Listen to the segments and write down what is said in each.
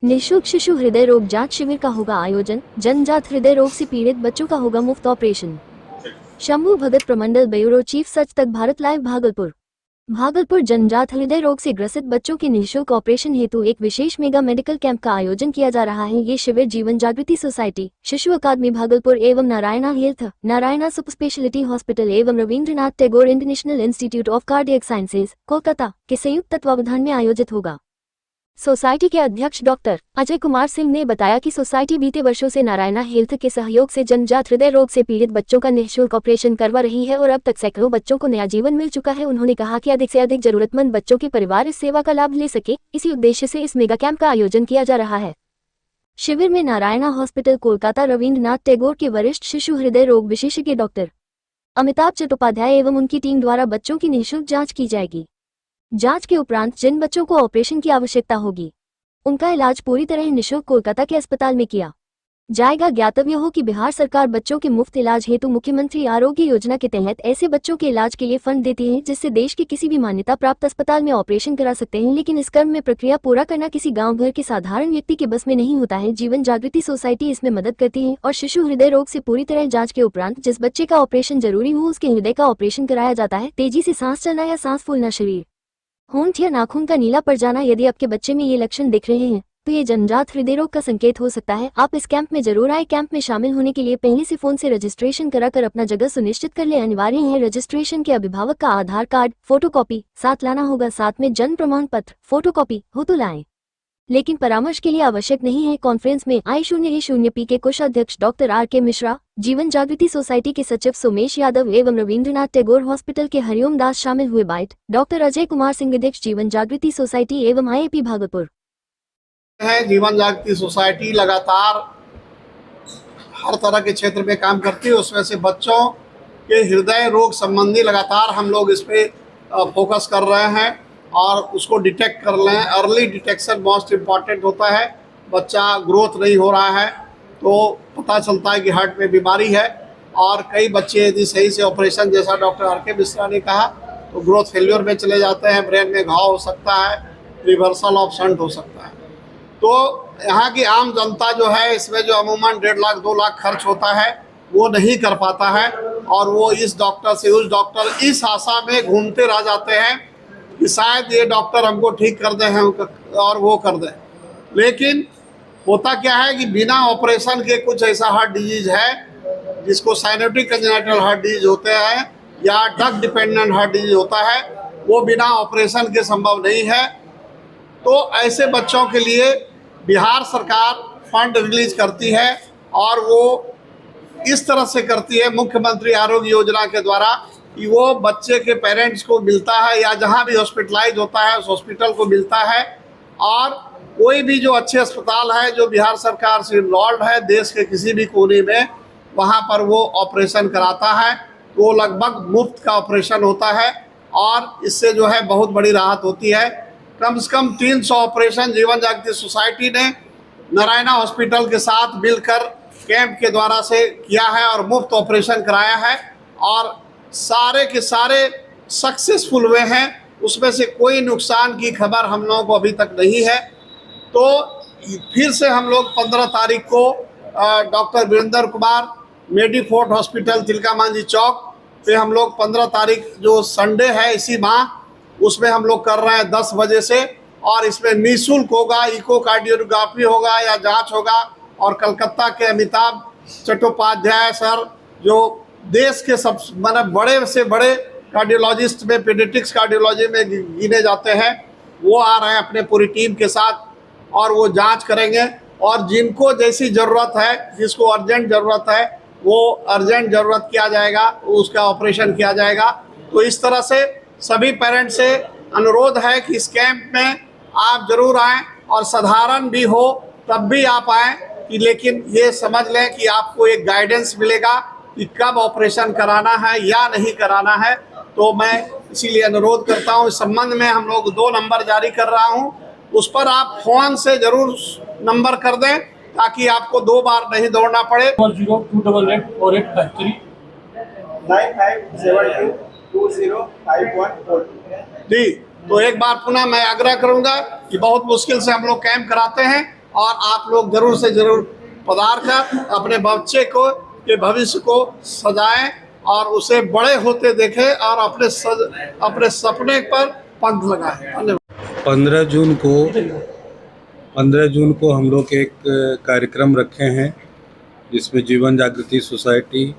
निःशुल्क शिशु हृदय रोग जांच शिविर का होगा आयोजन। जन्मजात हृदय रोग से पीड़ित बच्चों का होगा मुफ्त ऑपरेशन। शंभू भगत, प्रमंडल ब्यूरो चीफ, सच तक भारत लाइव, भागलपुर। भागलपुर जन्मजात हृदय रोग से ग्रसित बच्चों के निःशुल्क ऑपरेशन हेतु एक विशेष मेगा मेडिकल कैंप का आयोजन किया जा रहा है। ये शिविर जीवन जागृति सोसाइटी, शिशु अकादमी भागलपुर एवं Narayana health, Narayana super speciality hospital एवं Rabindranath Tagore international institute of cardiac sciences, Kolkata के संयुक्त तत्वावधान में आयोजित होगा। सोसाइटी के अध्यक्ष डॉक्टर अजय कुमार सिंह ने बताया कि सोसाइटी बीते वर्षों से नारायणा हेल्थ के सहयोग से जन्मजात हृदय रोग से पीड़ित बच्चों का निःशुल्क ऑपरेशन करवा रही है और अब तक सैकड़ों बच्चों को नया जीवन मिल चुका है। उन्होंने कहा कि अधिक से अधिक जरूरतमंद बच्चों के परिवार इस सेवा का लाभ ले सके, इसी उद्देश्य से इस मेगा कैंप का आयोजन किया जा रहा है। शिविर में नारायणा हॉस्पिटल कोलकाता, रविंद्रनाथ टैगोर के वरिष्ठ शिशु हृदय रोग विशेषज्ञ डॉक्टर अमिताभ चट्टोपाध्याय एवं उनकी टीम द्वारा बच्चों की निःशुल्क जाँच की जाएगी। जांच के उपरांत जिन बच्चों को ऑपरेशन की आवश्यकता होगी उनका इलाज पूरी तरह निःशुल्क कोलकाता के अस्पताल में किया जाएगा। ज्ञातव्य हो कि बिहार सरकार बच्चों के मुफ्त इलाज हेतु मुख्यमंत्री आरोग्य योजना के तहत ऐसे बच्चों के इलाज के लिए फंड देती है, जिससे देश के किसी भी मान्यता प्राप्त अस्पताल में ऑपरेशन करा सकते हैं। लेकिन इस क्रम में प्रक्रिया पूरा करना किसी गाँव भर के साधारण व्यक्ति के बस में नहीं होता है। जीवन जागृति सोसाइटी इसमें मदद करती है और शिशु हृदय रोग से पूरी तरह जाँच के उपरांत जिस बच्चे का ऑपरेशन जरूरी हो उसके हृदय का ऑपरेशन कराया जाता है। तेजी से सांस चलना या सांस फूलना, शरीर, होंठ या नाखून का नीला पड़ जाना, यदि आपके बच्चे में ये लक्षण दिख रहे हैं तो ये जन्मजात हृदय रोग का संकेत हो सकता है। आप इस कैंप में जरूर आए। कैंप में शामिल होने के लिए पहले से फोन से रजिस्ट्रेशन कराकर अपना जगह सुनिश्चित कर ले। अनिवार्य है रजिस्ट्रेशन के अभिभावक का आधार कार्ड फोटोकॉपी साथ लाना होगा। साथ में जन्म प्रमाण पत्र फोटोकॉपी हो तो लाएं, लेकिन परामर्श के लिए आवश्यक नहीं है। कॉन्फ्रेंस में I0A0P के कोषाध्यक्ष डॉक्टर RK मिश्रा, जीवन जागृति सोसाइटी के सचिव सोमेश यादव एवं रविंद्रनाथ टैगोर हॉस्पिटल के हरिओम दास शामिल हुए। बाइट डॉक्टर अजय कुमार सिंह, अध्यक्ष जीवन जागृति सोसाइटी एवं IAP भागलपुर। जीवन जागृति सोसाइटी लगातार हर तरह के क्षेत्र में काम करती है, उसमें से बच्चों के हृदय रोग संबंधी लगातार हम लोग इस पे फोकस कर रहे हैं और उसको डिटेक्ट कर रहे हैं। अर्ली डिटेक्शन मोस्ट इम्पॉर्टेंट होता है। बच्चा ग्रोथ नहीं हो रहा है तो पता चलता है कि हार्ट में बीमारी है, और कई बच्चे यदि सही से ऑपरेशन, जैसा डॉक्टर RK मिश्रा ने कहा, तो ग्रोथ फेल्योर में चले जाते हैं, ब्रेन में घाव हो सकता है, रिवर्सल ऑफ शंट हो सकता है। तो यहाँ की आम जनता जो है, इसमें जो अमूमन 1.5 लाख 2 लाख खर्च होता है वो नहीं कर पाता है, और वो इस डॉक्टर से उस डॉक्टर इस आशा में घूमते रह जाते हैं कि शायद ये डॉक्टर हमको ठीक कर दें और वो कर दें। लेकिन होता क्या है कि बिना ऑपरेशन के कुछ ऐसा हार्ट डिजीज है जिसको साइनोटिक कंजेनिटल हार्ट डिजीज होते हैं या ड्रग डिपेंडेंट हार्ट डिजीज होता है, वो बिना ऑपरेशन के संभव नहीं है। तो ऐसे बच्चों के लिए बिहार सरकार फंड रिलीज करती है, और वो इस तरह से करती है मुख्यमंत्री आरोग्य योजना के द्वारा कि वो बच्चे के पेरेंट्स को मिलता है या जहां भी हॉस्पिटलाइज होता है उस हॉस्पिटल को मिलता है, और कोई भी जो अच्छे अस्पताल है जो बिहार सरकार से इन्वॉल्व है देश के किसी भी कोने में, वहां पर वो ऑपरेशन कराता है। वो लगभग मुफ्त का ऑपरेशन होता है और इससे जो है बहुत बड़ी राहत होती है। कम से कम 300 ऑपरेशन जीवन जागृति सोसाइटी ने नारायणा हॉस्पिटल के साथ मिलकर कैंप के द्वारा से किया है और मुफ्त ऑपरेशन कराया है, और सारे के सारे सक्सेसफुल हुए हैं। उसमें से कोई नुकसान की खबर हम लोगों को अभी तक नहीं है। तो फिर से हम लोग 15 तारीख को डॉक्टर वीरेंद्र कुमार मेडिफोर्ट हॉस्पिटल तिलका मांझी चौक पे हम लोग 15 तारीख जो संडे है इसी माह, उसमें हम लोग कर रहे हैं 10 बजे से, और इसमें निःशुल्क होगा, इकोकार्डियोग्राफी होगा या जांच होगा। और कलकत्ता के अमिताभ चट्टोपाध्याय सर, जो देश के सब मतलब बड़े से बड़े कार्डियोलॉजिस्ट में, पीडियाट्रिक्स कार्डियोलॉजी में गिने जाते हैं, वो आ रहे हैं अपने पूरी टीम के साथ, और वो जांच करेंगे। और जिनको जैसी ज़रूरत है, जिसको अर्जेंट ज़रूरत है, वो अर्जेंट ज़रूरत किया जाएगा, उसका ऑपरेशन किया जाएगा। तो इस तरह से सभी पेरेंट्स से अनुरोध है कि इस कैंप में आप जरूर आएँ, और साधारण भी हो तब भी आप आएँ, कि लेकिन ये समझ लें कि आपको एक गाइडेंस मिलेगा कि कब ऑपरेशन कराना है या नहीं कराना है। तो मैं इसीलिए अनुरोध करता हूँ। इस संबंध में हम लोग 2 नंबर जारी कर रहा हूँ, उस पर आप फ़ोन से ज़रूर नंबर कर दें ताकि आपको 2 बार नहीं दौड़ना पड़े। 002884853 9572205142। जी, तो एक बार पुनः मैं आग्रह करूंगा कि बहुत मुश्किल से हम लोग कैंप कराते हैं, और आप लोग जरूर से जरूर पधार कर अपने बच्चे को के भविष्य को सजाएं और उसे बड़े होते देखें और अपने सपने पर पंख लगाएं। धन्यवाद। 15 जून को हम लोग एक कार्यक्रम रखे हैं जिसमें जीवन जागृति सोसाइटी,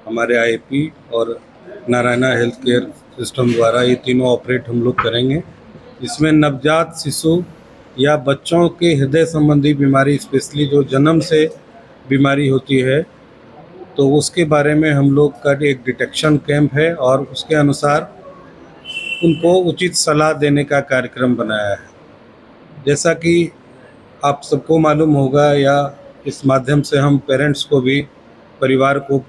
हमारे आईपी और नारायणा हेल्थ केयर सिस्टम द्वारा ये तीनों ऑपरेट हम लोग करेंगे। इसमें नवजात शिशु या बच्चों के हृदय संबंधी बीमारी, स्पेशली जो जन्म से बीमारी होती है, तो उसके बारे में हम लोग का एक डिटेक्शन कैंप है और उसके अनुसार उनको उचित सलाह देने का कार्यक्रम बनाया है। जैसा कि आप सबको मालूम होगा या इस माध्यम से हम पेरेंट्स को भी, परिवार को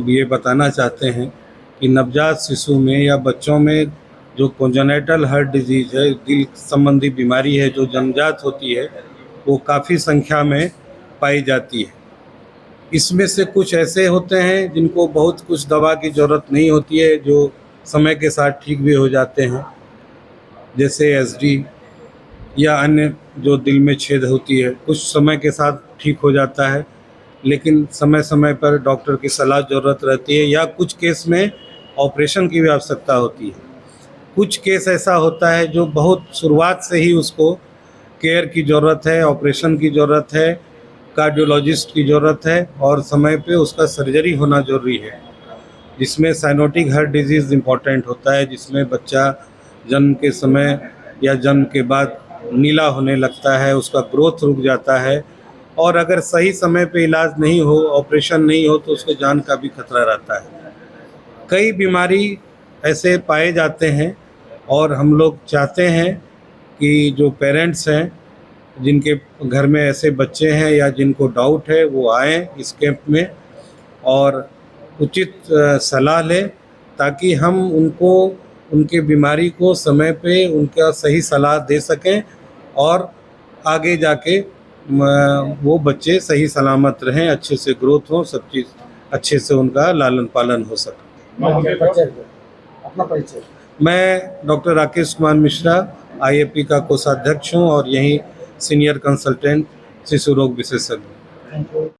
ये बताना चाहते हैं कि नवजात शिशु में या बच्चों में जो कोंजेनिटल हार्ट डिजीज़ है, दिल संबंधी बीमारी है जो जन्मजात होती है, वो काफ़ी संख्या में पाई जाती है। इसमें से कुछ ऐसे होते हैं जिनको बहुत कुछ दवा की ज़रूरत नहीं होती है, जो समय के साथ ठीक भी हो जाते हैं, जैसे एसडी या अन्य जो दिल में छेद होती है, कुछ समय के साथ ठीक हो जाता है, लेकिन समय समय पर डॉक्टर की सलाह ज़रूरत रहती है या कुछ केस में ऑपरेशन की भी आवश्यकता होती है। कुछ केस ऐसा होता है जो बहुत शुरुआत से ही उसको केयर की ज़रूरत है, ऑपरेशन की ज़रूरत है, कार्डियोलॉजिस्ट की ज़रूरत है और समय पे उसका सर्जरी होना ज़रूरी है। जिसमें साइनोटिक हार्ट डिजीज़ इम्पॉर्टेंट होता है, जिसमें बच्चा जन्म के समय या जन्म के बाद नीला होने लगता है, उसका ग्रोथ रुक जाता है और अगर सही समय पे इलाज नहीं हो, ऑपरेशन नहीं हो, तो उसको जान का भी खतरा रहता है। कई बीमारी ऐसे पाए जाते हैं और हम लोग चाहते हैं कि जो पेरेंट्स हैं, जिनके घर में ऐसे बच्चे हैं या जिनको डाउट है, वो आएँ इस कैंप में और उचित सलाह लें, ताकि हम उनको उनके बीमारी को समय पे उनका सही सलाह दे सकें और आगे जाके वो बच्चे सही सलामत रहें, अच्छे से ग्रोथ हो, सब चीज़ अच्छे से उनका लालन पालन हो सके। अपना परिचय। मैं डॉक्टर राकेश कुमार मिश्रा, आईएपी का कोषाध्यक्ष हूँ और यहीं सीनियर कंसल्टेंट शिशु रोग विशेषज्ञ।